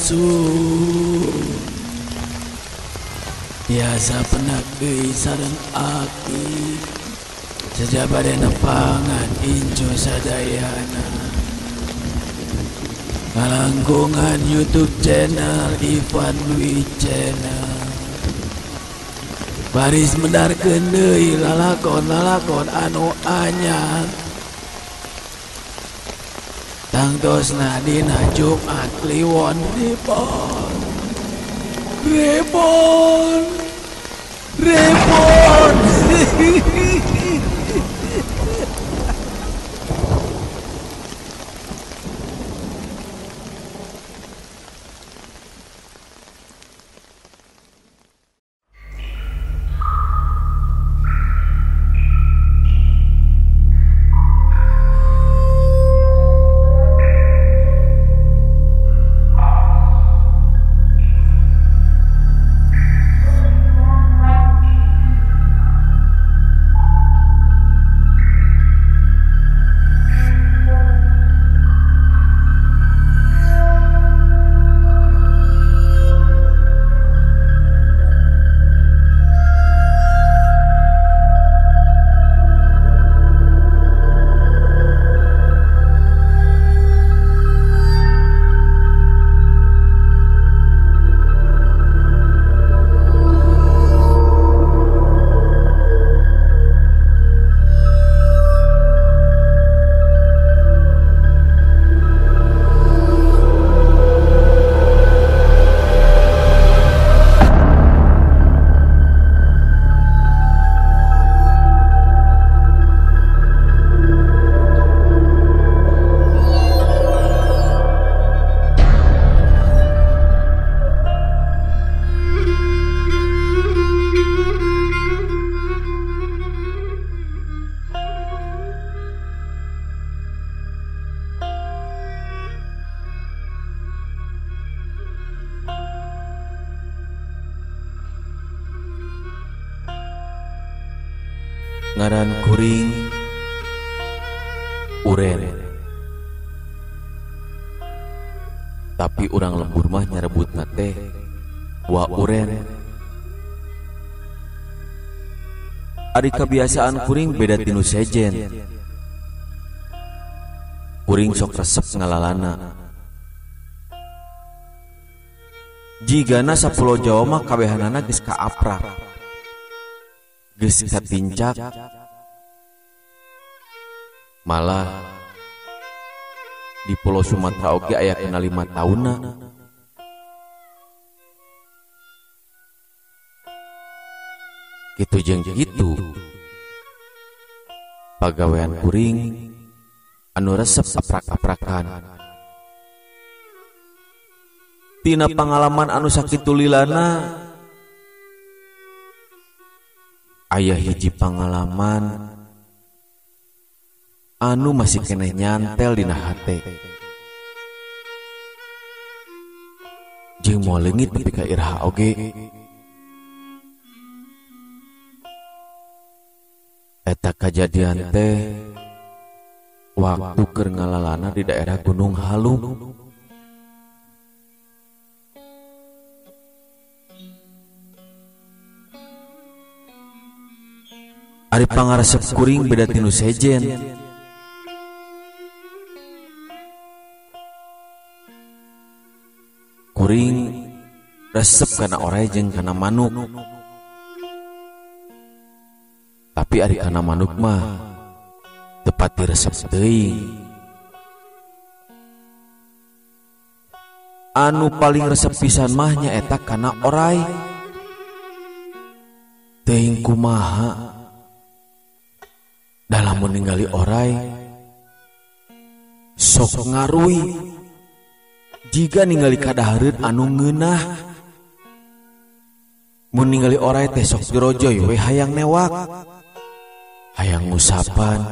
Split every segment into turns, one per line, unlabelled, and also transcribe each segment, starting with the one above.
nafsu biasa penak deui sareng aki sejabade nepangan injo sadayana ngalangkungan YouTube channel Ivan Dwi Channel baris mendarkeun deui lalakon-lalakon anu anyar tangtosna dina Jumat Kliwon Reborn ngaran kuring uren tapi urang lembur mah nyarebutna teh wa uren ari kebiasaan kuring beda tinu sejen kuring sok resep ngalalana jigana sapulo Jawa mah kabehanana geus kaaprak geus katincak malah di Pulau Sumatera oge aya kena 5 tahunna kitu jeung kitu pagawean kuring anu resep aprak-aprakan tina pangalaman anu sakitu lilana aya hiji pangalaman anu masih keneh nyantel dina hate jeung moal leungit nepi ka iraha oge eta kajadian teh waktu keur ngalalana di daerah Gunung Halung ari pangaresep kuring beda tinu sejen kuring resep kana oray jeung kana manuk tapi ari kana manuk mah tepati resep teuing anu paling resep pisan mah nyaeta kana oray teuing kumaha dalam meninggali oray sok ngarui jika ningali kadahareun anu ngeunah mun ningali oray teh sok gerojoy we hayang newak hayang ngusapan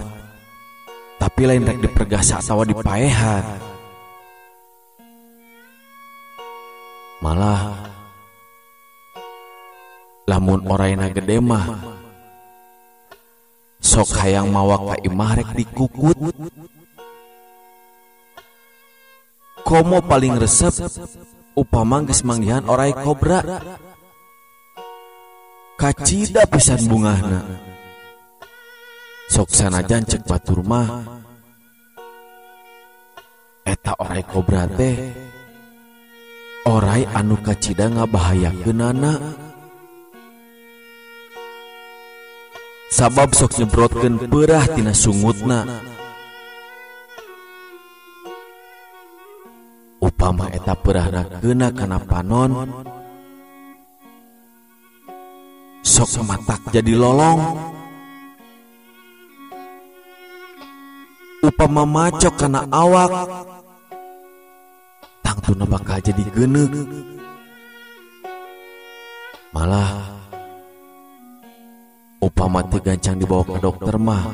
tapi lain rek dipergasa atawa dipaehan malah lamun orayna gede mah sok hayang mawa ka imah rek dikukut komo paling resep upama geus manggihan orai kobra kacida pisan bungahna. Sok sanajan cek batur mah eta orai kobra teh orai anu kacida ngabahayakeunana, sabab sok nyebrotkeun peurah tina sungutna. Upama eta peurahna keuna kana panon, sok matak jadi lolong. Upama macok kana awak, tangtuna bakal jadi geuneuh. Malah upama teu gancang dibawa ke dokter mah,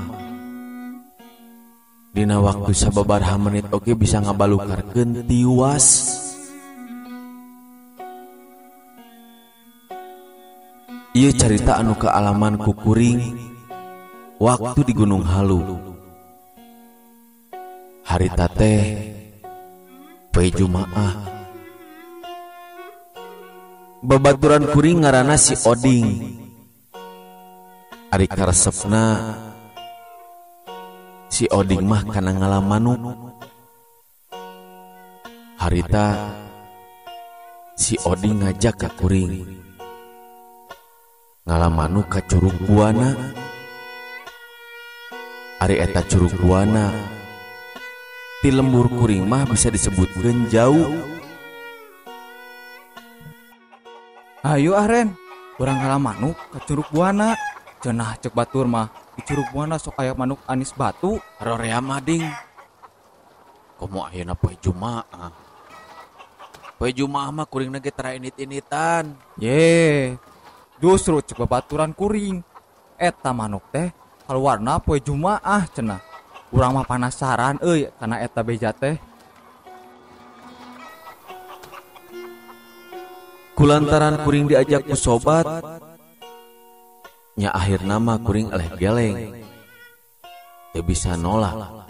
dina waktu sababaraha menit oge bisa ngabalukarkeun tiwas. Ieu carita anu kaalaman ku kuring waktu di Gunung Halu. Harita teh poe Jumaah. Babaturan kuring ngaranna si Oding. Ari karesepna si Oding mah kana ngalamanuk. Harita si Oding ngajak ka kuring ngalamanuk ka Curug Buana. Ari eta Curug Buana ti lembur kuring mah bisa disebutkeun jauh.
Ayo Ren, urang ngalamanuk ka Curug Buana. Cenah cek batur mah di Curug Buana sok aya manuk anis batu.
Rorea mading. Komo ayeuna poe Jumaah. Poe Jumaah mah kuring ge tara init-initan.
Ye. Justru cek babaturan kuring. Eta manuk teh kaluarna poe Jumaah cenah. Urang mah penasaran euy kana eta beja teh.
Kulantaran kuring diajak ku sobat, nya akhirna mah kuring eleh geleng. Teu bisa nolak.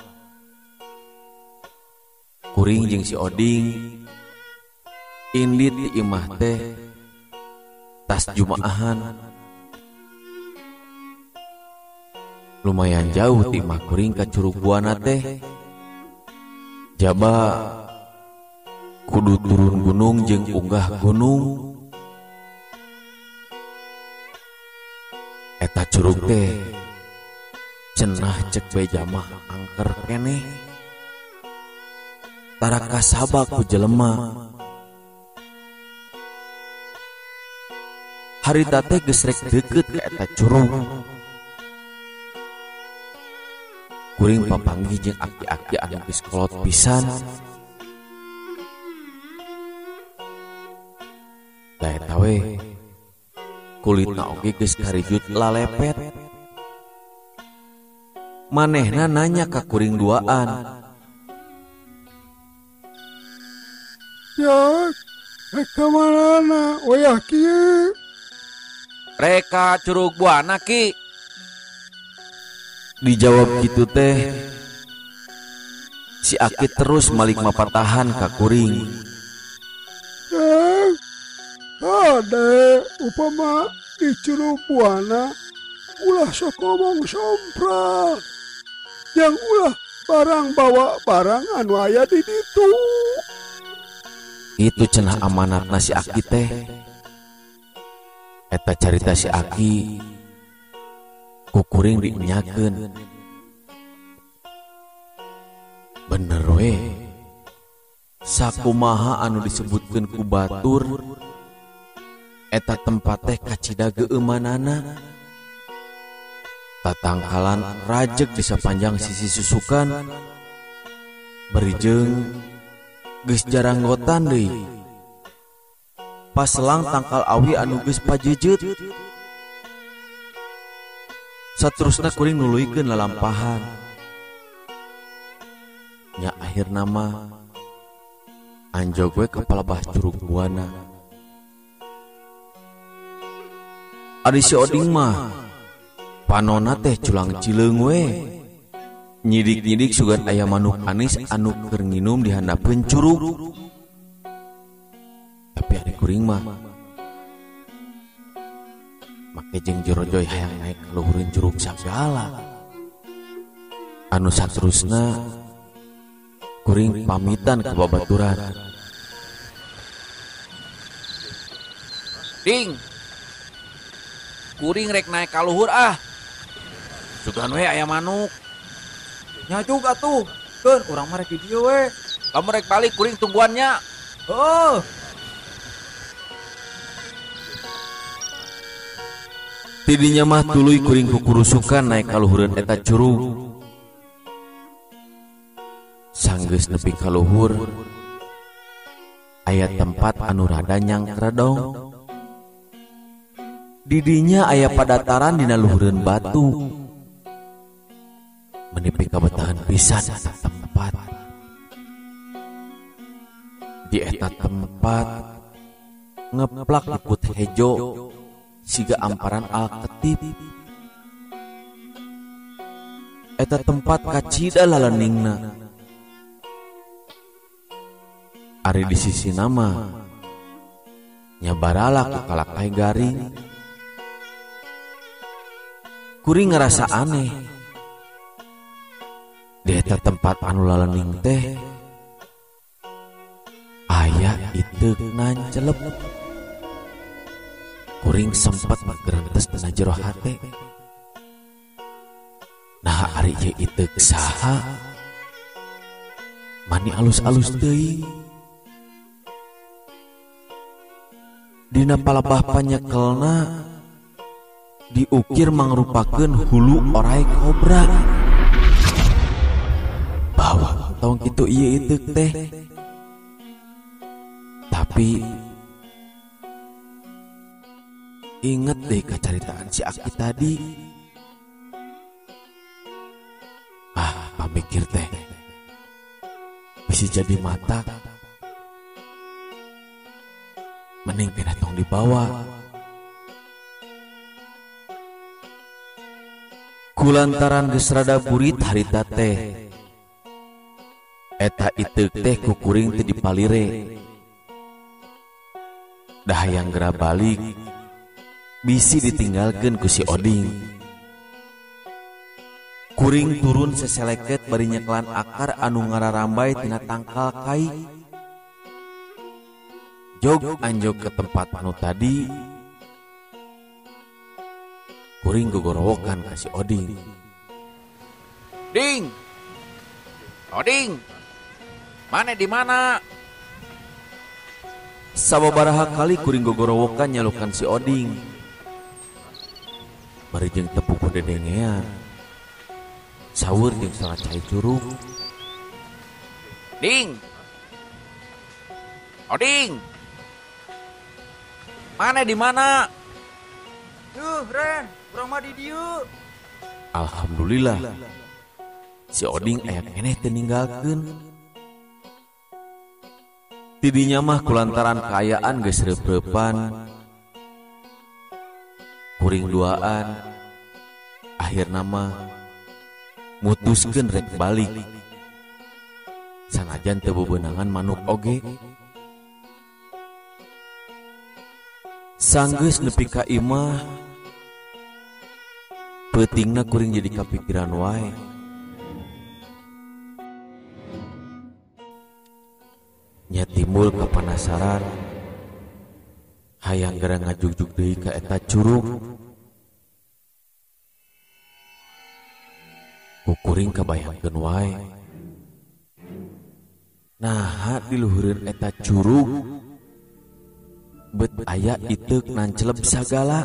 Kuring jeung si Oding indit di imah teh tas Jumaahan. Lumayan jauh ti imah kuring ka Curug Buana teh. Jaba kudu turun gunung jeung unggah gunung. Eta curug teh cenah cek beja mah angker keneh. Tara kasaba ku jelema. Harita teh geus rek deukeut ka eta curug. Kuring papanggih jeung aki-aki anu geus kolot pisan. Da eta we kulitna oge geus karijut lalepet. Manehna nanya ka kuring duaan.
Ya, reka manana wayah kieu?
Reka Curug Buana ki. Dijawab gitu teh si Aki terus malik mapatahan ka kuring.
Ade upama di Curug Buana ulah sok ngomong sompral. Yang ulah barang bawa barang anu aya di ditu.
Itu cenah amanatna si Aki teh. Eta carita si Aki ku kuring diinyakeun. Bener we, sakumaha anu disebutkeun ku batur eta tempat teh kacida geueumanana. Tatangkalan rajek di sapanjang sisi susukan. Berijeng geus jaranggotan deui. Paselang tangkal awi anu geus pajejeut. Saterusna kuring nuluykeun lalampahan. Nya akhirna mah anjog we kepala bah Curug Buana. Ari si Oding mah panonna teh culang cileung we. Nyidik-nyidik sugan aya manuk anis anu keur nginum di handapeun curug. kuring mah make jeung Jorojoy hayang naik kaluhureun curug sagala. Anu saterusna kuring pamitan ke babaturan.
Ding, kuring rek naik kaluhur ah. Sugan we aya manuk.
Nya juga tuh. Keun urang mah rek di dieu we.
Kamu rek balik kuring tungguannya.
Heuh.
Tidinya mah tuluy kuring kukurusukan naik kaluhureun eta curug. Sanggeus nepi kaluhur aya tempat anu rada nyangkredong. Didinya aya padataran dina luhureun batu. Menepi kabetahan pisan eta tempat. Di eta tempat ngeplak liput hejo siga amparan Alketip. Eta tempat kacida laleningna. Ari di sisi nama nyabarala ku kalakai garing. Kuring ngerasa aneh. Di eta tempat anu lalening teh aya itu nancelep. Kuring sempat gerentes tina jero hate. Nah ari ieu itu saha? Mani alus-alus teuing. Dina palebah panyekelna diukir mangrupakeun hulu orai kobra. Bahwa tong kitu ieu itu teh. Tapi inget deh kacaritaan si Aki tadi. Pamikir teh bisa jadi mata. Mending pindah tong dibawa. Kulantaran geus rada burit harita teh. Eta ieu teh ku kuring teu dipalire. Dah hayang gera balik bisi ditinggalkeun ku si Oding. Kuring turun seseleket bari nyeklan akar anu ngararambai tina tangkal kai. Jog anjog ke tempat anu tadi. Kuring gogorowokan ka si Oding.
Ding, Oding, mana di mana?
Sababaraha kali kuring gogorowokan nyalukan si Oding. Bari jeung tepuk dedengean. Saur jeung salah cai curug.
Ding, Oding, mana di mana?
Ren, urang mah di dieu.
Alhamdulillah. Si Oding aya keneh teu ninggalkeun. Tidinya mah kulantaran kaayaan geus reup-reupan. Kuring duaan. Akhirna mah mutuskeun rek balik. Sanajan teu bebeunangan manuk oge. Sanggeus nepi ka imah, peutingna kuring jadi kapikiran wae. Nya timbul kapanasaran, hayang gara ngajugjug deui ka eta curug. Ku kuring kabayangkeun wae. Naha di luhureun eta curug bet aya iteuk nancelep sagala.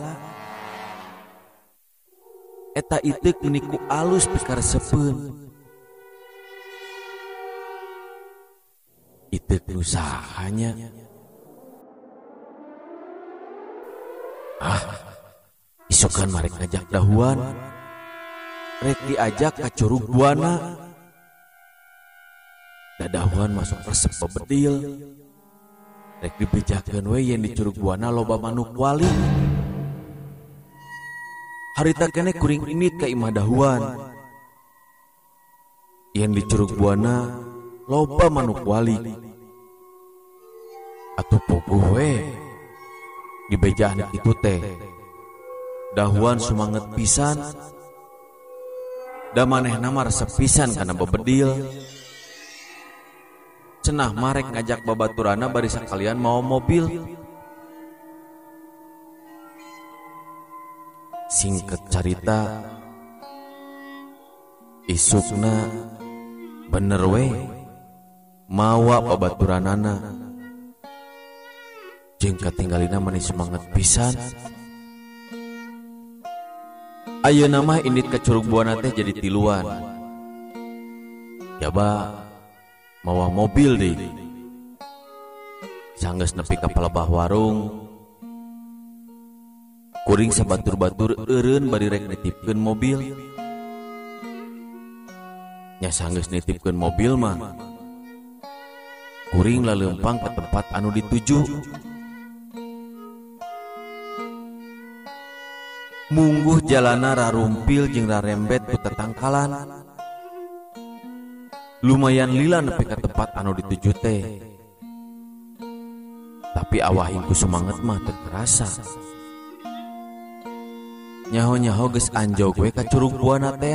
Eta iteuk niku alus pikaresepeun. Iteuk nu sahanya. Isukan marek ngajak dahuan. Rek diajak ka curug buana. Dadahuan masuk resep bebedil. Rek dibejakeun we yen di curug buana loba manuk wali. Harita keneh kuring init ka imah dahuan. Yen di curug buana loba manuk wali. Atuh pupuh we Di bejaan itu teh dahuan sumanget pisan, da manehna mah resep pisan kana bebedil. Cenah marek ngajak babaturana bari sakalian mau mobil. Singket carita, isukna bener we mawa babaturanana jeung katinggalina manis semangat pisan. Ayeuna mah indit ka Curug Buana teh jadi tiluan. Jaba mawa mobil deui. Sanggeus nepi ka palebah warung, kuring sabatur-batur eureun bari rek nitipkeun mobil. Nya sanggeus nitipkeun mobil mah kuring laleumpang ke tempat anu dituju. Mungguh jalana rarumpil jeung rarembet ku tetangkalan. Lumayan lila nepi ka tempat anu dituju teh. Tapi awahing ku semangat mah teu kerasa. Nyaho-nyaho geus anjog we ka Curug Buana teh.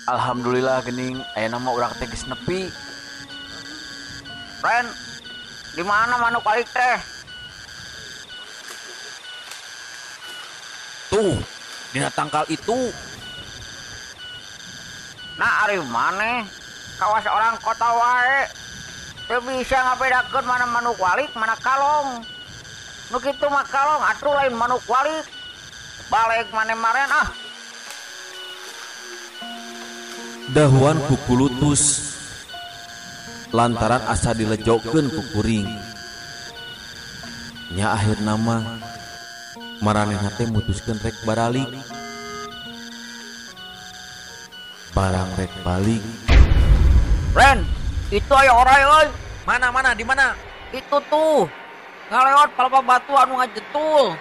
Alhamdulillah geuning ayeuna mah urang teh geus nepi. Ren, di mana manuk balik teh?
Tuh, dina tangkal itu.
Nah, ari maneh kawas orang kota wae. Teu bisa ngabedakeun mana manuk walik, mana kalong. Nu kitu mah kalong atuh lain manuk walik. Balik maneh maren ah.
Dahuan kukulutus lantaran asa dilejokeun ku kuring. Nya akhirna mah maranehna teh mutuskeun rek baralik. Barang rek balik.
Ren, itu aya orang euy. Mana di mana? Itu tuh. Ngalewat palapa batu anu ngajetul.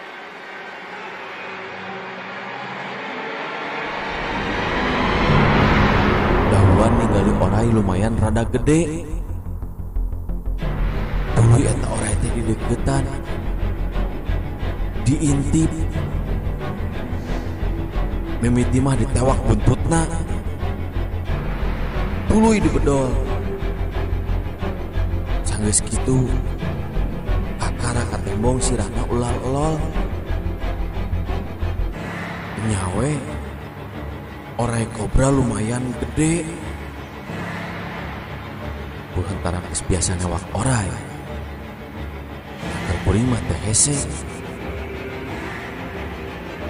Dahuan ningali orai lumayan rada gede. Tuluy eta orai teh di deketan. Diintip. Mimiti mah ditewak buntutna. Tuluy dibedol. Sanggeus kitu kakara katembong sirahna ulah elol. Nyawe orai kobra lumayan gede. Kulantaran geus biasa newak orai. Kuring mah teu hese.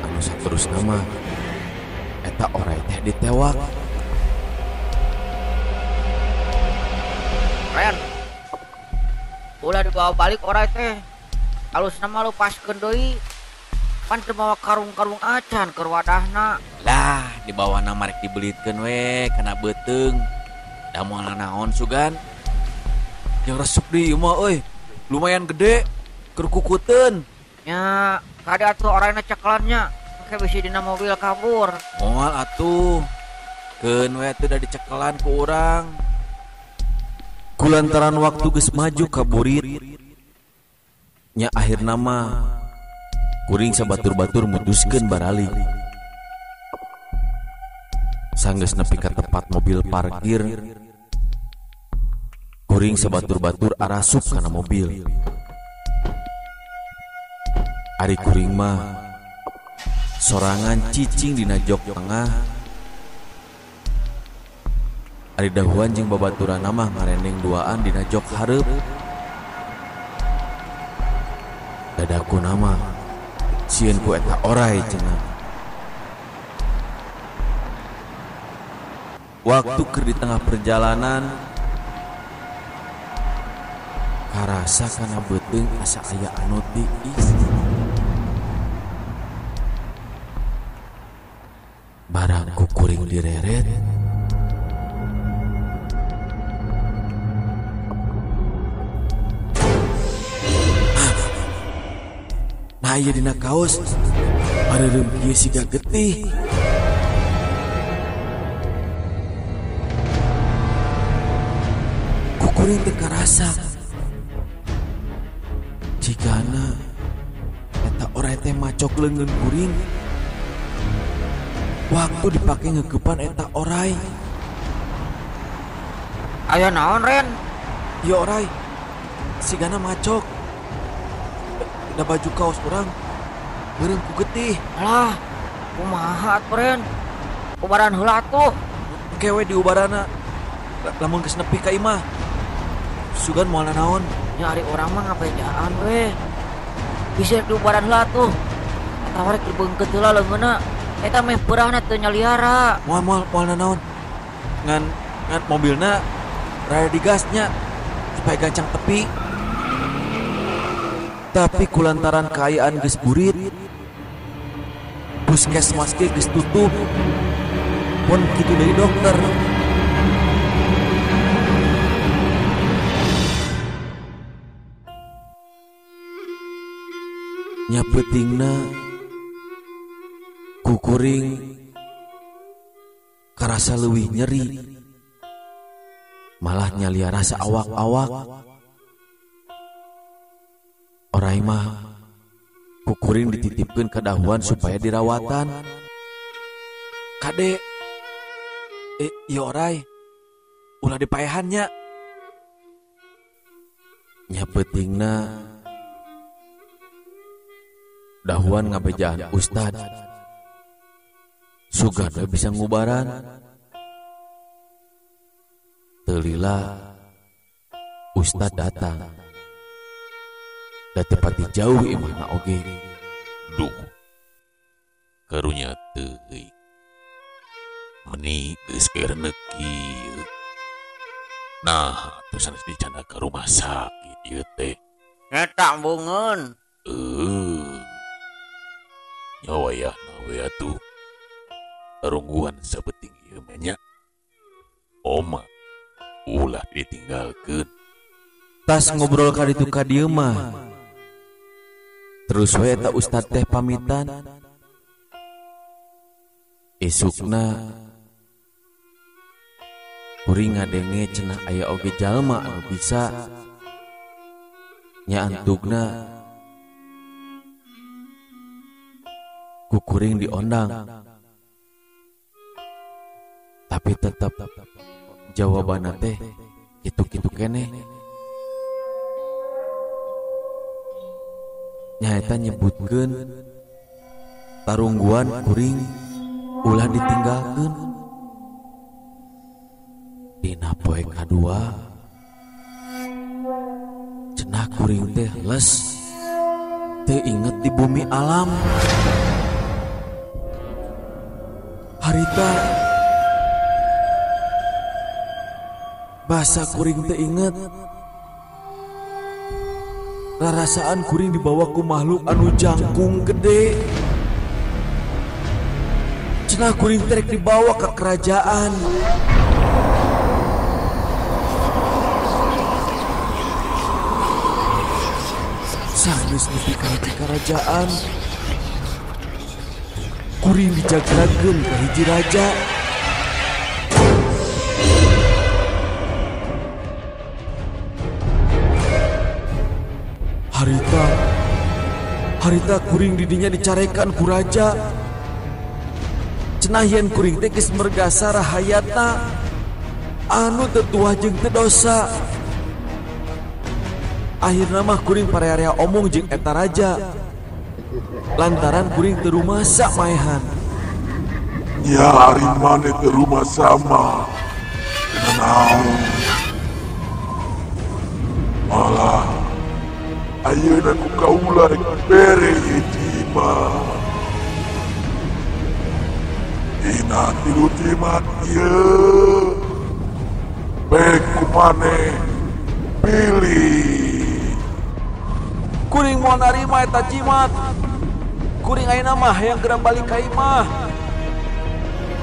Anu saterusna mah eta orai teh ditewak.
Ren, ulah dibawa balik orai teh. Alusna mah lepaskeun deui. Pan teu mawa karung-karung acan keur wadahna.
Lah, dibawana marek dibelitkeun we kana beuteung. Da moal naon sugan? Yang resep di ieu mah euy. Lumayan gede, keur kukuteun.
Nya, kade atuh orangna cekelannya. Make bisi dina mobil kabur.
Moal atuh. Keun we teu da dicekelan ku urang. Kulantaran waktu geus maju kaburit. Nya akhirna mah kuring sabatur-batur mutuskeun baralik. Sanggeus nepi ka tempat mobil parkir, kuring sabatur-batur arasup kana mobil. Ari kuring mah sorangan cicing dina jok tengah. Ari dahuan jeung babaturanna mah ngareneng duaan dina jok hareup. Dadakuna mah sieun ku eta orai cenah. Waktu keur di tengah perjalanan karasa kana beuteung asa aya anu tiis. Barang ku kuring direret, nah ieu dina kaos areureum kieu siga getih. Ku kuring teu karasa Jigana eta orai teh macok leungeun kuring. Waktu dipake ngegepan eta orai.
Aya naon Ren?
Ieu orai sigana macok. Da baju kaos urang beureum ku getih.
Alah, kumaha atuh Ren? Ubaran heula tuh.
Kewe di ubarana. Lamun geus nepi ka imah. Sugan moal naon?
Nyari orang mah ngapejaan we. Bisa di ubaran heula tuh. Eta rek dibeungkeut heula leungeunna. Eta meh peurahna teu nyaliara.
Moal naon? Ngan mobilna raya digasnya supaya gancang tepi. Tapi kulantaran kaayaan geus burit, puskesmas ge geus tutup. Pun kitu deui dokter. Nya peutingna kukuring karasa leuwih nyeri. Malah nyalia rasa awak-awak. Orai mah kukuring dititipkeun ka dahuan supaya dirawatan. Kade, ieu orai ulah dipaehannya. Nya peutingna dahuan ngabejaan ustad. Sugan we bisa ngubaran. Teu lila ustad datang. Da tepati jauh imahna oge.
Duh, karunya teuing. Meni geus keureuneuk kieu. Nah, terus sanes dicanda ke rumah sakit ieu teh.
Eta bungeun.
Nyawayahna we atuh. Tarungguan sabeting ieu mah nya. Oma ulah ditinggalkeun.
Tas ngobrol ka ditu ka dieu mah. Terus we eta ustad teh pamitan. Esukna kuring ngadenge cenah aya oge jalma anu bisa nya antugna kukuring diondang. Tapi tetep jawabanna teh kitu-kitu keneh. Nyaeta nyebutkeun tarungguan kuring ulah ditinggalkeun. Dina poe kadua cenah kuring teh les teu inget di bumi alam. Harita basa kuring teu inget. Rarasaan kuring dibawa ku makhluk anu jangkung gede. Cenah kuring terek dibawa ke kerajaan. Sanes nepi ka kerajaan, kuring dijagrakeun ka hiji raja. Harita kuring didinya dicarekan ku raja. Cenah yen kuring teh geus mergasa rahayatna anu teu tuah jeung teu dosa. Akhirna mah kuring parearea omong jeung eta raja. Lantaran kuring teu rumasa maehan.
Ya ari mane teu rumasa mah. Naon? Malah ayeuna ku kaula rek bere hiji mah. Dina tilu jimat ieu baik kumane pilih.
Kuring mau narima eta jimat. Kuring ayeuna mah hayang geura balik ka imah.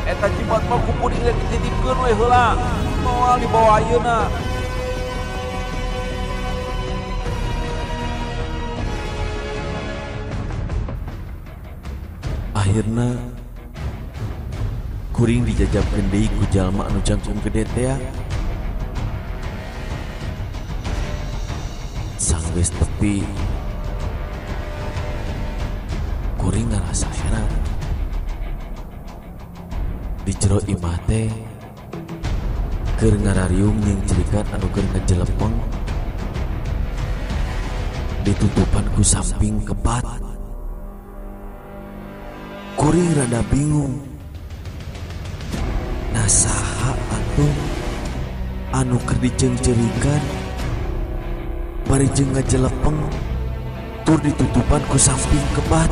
Eta jimat mah ku kuring rek dititipkeun we heula. Moal dibawa ayeuna. Akhirna kuring dijajabkeun deui ku jalma anu jangkung gede teh. Sanggeus tepi kuring ngarasa heran. Di jero imah teh keur ngarariung jeung cirikan anu keur ngajelepeng ditutupan ku samping kepat. Kuring rada bingung, nasaha atuh anu keur diceungceurikan bari jeung ngajelepeng tur ditutupan ku samping kebat.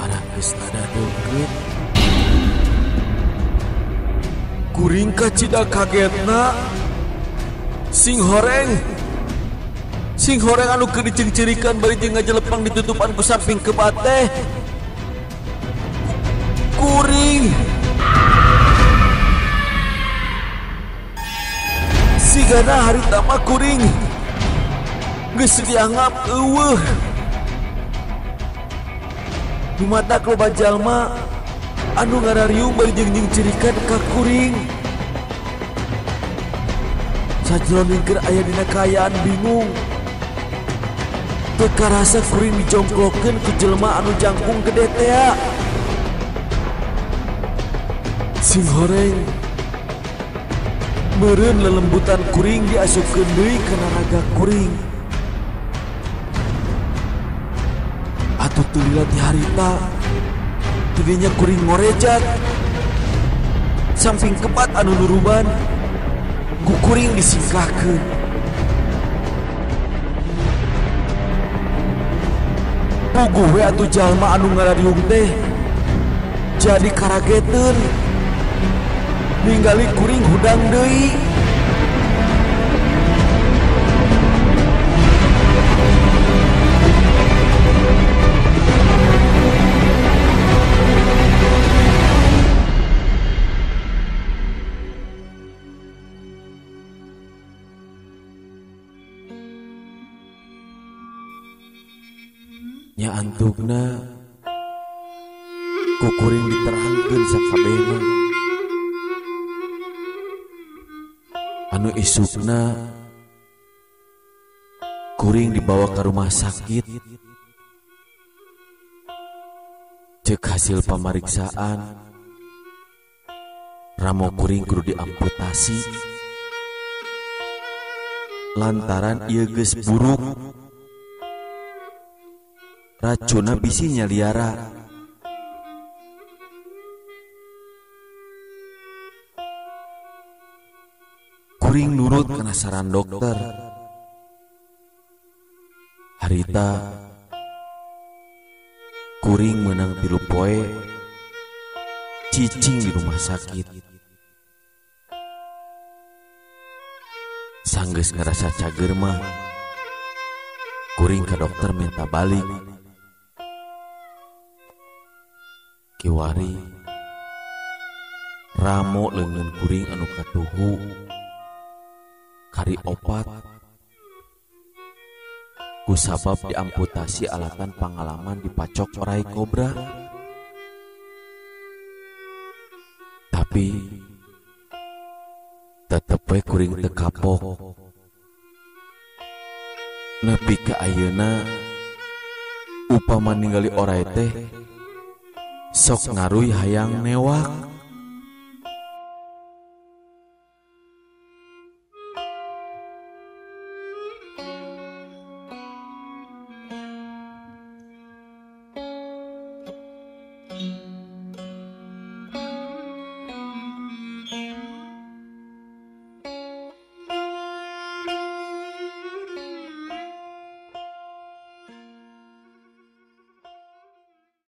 Barang geus rada deukeut, kuring kacida kagetna sing horeng anu keur diceungceurikan bari jeung ngajelepeng ditutupan ku samping kebat teh kuring. Sigana harita mah kuring geus dianggap eueuh. Dumadak loba jalma anu ngarariung bari jeung cirikan ka kuring. Sajroning keur aya dina kaayaan bingung, teu karasa kuring dijongklokeun ku jelema anu jangkung gede teh. Sing horeng meureun lelembutan kuring diasupkeun deui kana raga kuring. Atuh teu lila ti harita tidinya kuring ngorejat samping kebat anu nuruban ku kuring disingkahkeun. Puguh we atuh jalma anu ngarariung teh jadi karageteun ningali kuring hudang deui. Nya antugna ku kuring diterangkeun sakabehna. Anu isukna kuring dibawa ke rumah sakit. Cek hasil pemeriksaan ramo kuring kudu diamputasi lantaran ieu geus buruk, racuna bisi nyaliara. Kuring nurut kana saran dokter. Harita kuring meunang 3 poe cicing di rumah sakit. Sanggeus ngerasa cager mah kuring ka dokter minta balik. Kiwari ramo leungeun kuring anu katuhu kari opat kusabab diamputasi alatan pangalaman dipacok orai kobra. Tapi tetep we kuring teu kapok. Nepi ka ayeuna upama ningali orai teh sok ngaruy hayang newak.